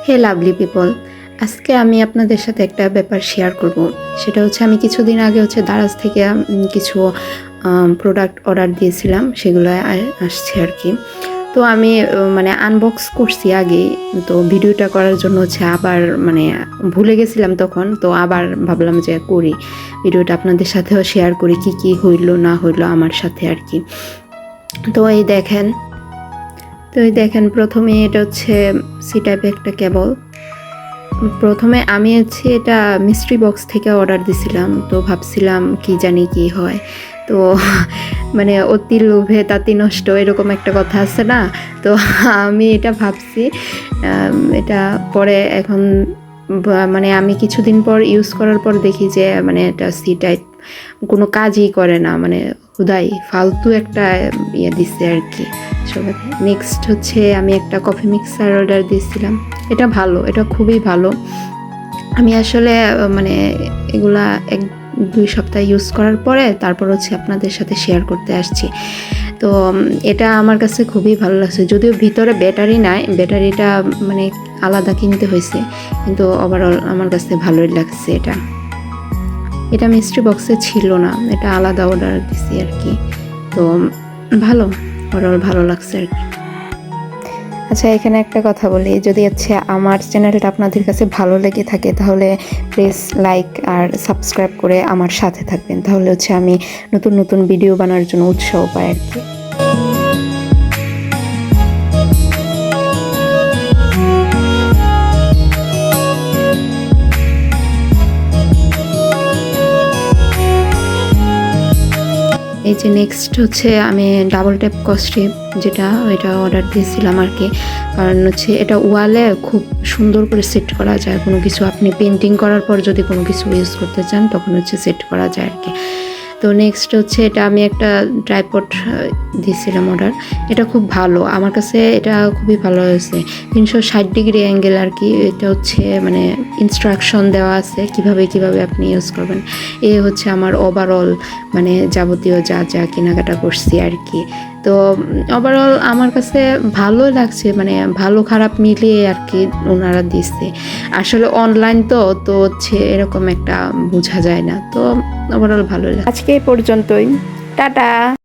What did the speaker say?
হে lovely people, আজকে আমি আপনাদের সাথে একটা ব্যাপার শেয়ার করব। সেটা হচ্ছে আমি কিছুদিন আগে দারাজ থেকে কিছু প্রোডাক্ট অর্ডার দিয়েছিলাম, সেগুলো আসছে আর কি। তো আমি মানে আনবক্স করছি আগেই, তো ভিডিওটা করার জন্য আবার মানে ভুলে গেছিলাম তখন, তো আবার ভাবলাম যে করি ভিডিওটা, আপনাদের সাথেও শেয়ার করি কি কি হইলো না হইলো আমার সাথে আর কি। তো এই দেখেন প্রথমে এটা সি টাইপের একটা কেবল। প্রথমে আমি এটা মিস্ট্রি বক্স থেকে অর্ডার দিছিলাম, তো ভাবছিলাম কি জানি কি হয়। তো মানে অতি লোভে তাতি নষ্ট, এরকম একটা কথা আছে না। তো আমি এটা ভাবছি, এটা পরে এখন মানে আমি কিছুদিন পর ইউজ করার পর দেখি যে মানে এটা সি টাইপ কোনো কাজই করে না, মানে হুদাই ফালতু একটা ইয়ে দিচ্ছে আর কি। নেক্সট আমি একটা কফি মিক্সার অর্ডার দিয়েছিলাম। এটা ভালো, এটা খুবই ভালো। আমি আসলে মানে এগুলা 1-2 সপ্তাহ ইউজ করার পরে তারপর আপনাদের সাথে শেয়ার করতে আসছি। তো এটা আমার কাছে খুবই ভালো লাগছে, যদিও ভিতরে ব্যাটারি নাই, ব্যাটারিটা মানে আলাদা কিনতে হয়েছে, কিন্তু ওভারঅল আমার কাছে ভালোই লাগছে। এটা মিস্ট্রি বক্সে ছিল না, এটা আলাদা অর্ডার দিছি আর কি। তো ভালো, ওভারঅল ভালো লাগছে আর কি। আচ্ছা, এখানে একটা কথা বলি, যদি আমার চ্যানেলটা আপনাদের কাছে ভালো লেগে থাকে তাহলে প্লিজ লাইক আর সাবস্ক্রাইব করে আমার সাথে থাকবেন, তাহলে আমি নতুন নতুন ভিডিও বানানোর জন্য উৎসাহ পাই আর কি। এই যে নেক্সট আমি ডাবল ট্যাপ কস্ট্রিপ এটা অর্ডার দিয়েছিলাম আর কি। কারণ এটা ওয়ালে খুব সুন্দর করে সেট করা যায়, কোনো কিছু আপনি পেন্টিং করার পর যদি কোনো কিছু ইউজ করতে চান তখন সেট করা যায় আর কি। তো নেক্সট এটা আমি একটা ট্রাইপড দিয়েছিলাম অর্ডার। এটা খুব ভালো, আমার কাছে এটা খুবই ভালো হয়েছে। 360 ডিগ্রি অ্যাঙ্গেল আর কি। এটা মানে ইনস্ট্রাকশন দেওয়া আছে কিভাবে আপনি ইউজ করবেন। আমার ওভারঅল মানে যাবতীয় যা যা কেনাকাটা করছি আর কি। তো ওভারঅল আমার কাছে ভালো লাগছে, মানে ভালো খারাপ মিলিয়ে আর কি ওনারা দিচ্ছে। আসলে অনলাইন তো এরকম একটা বোঝা যায় না, তো ওভারঅল ভালো লাগে। আজকে এই পর্যন্তই, টাটা।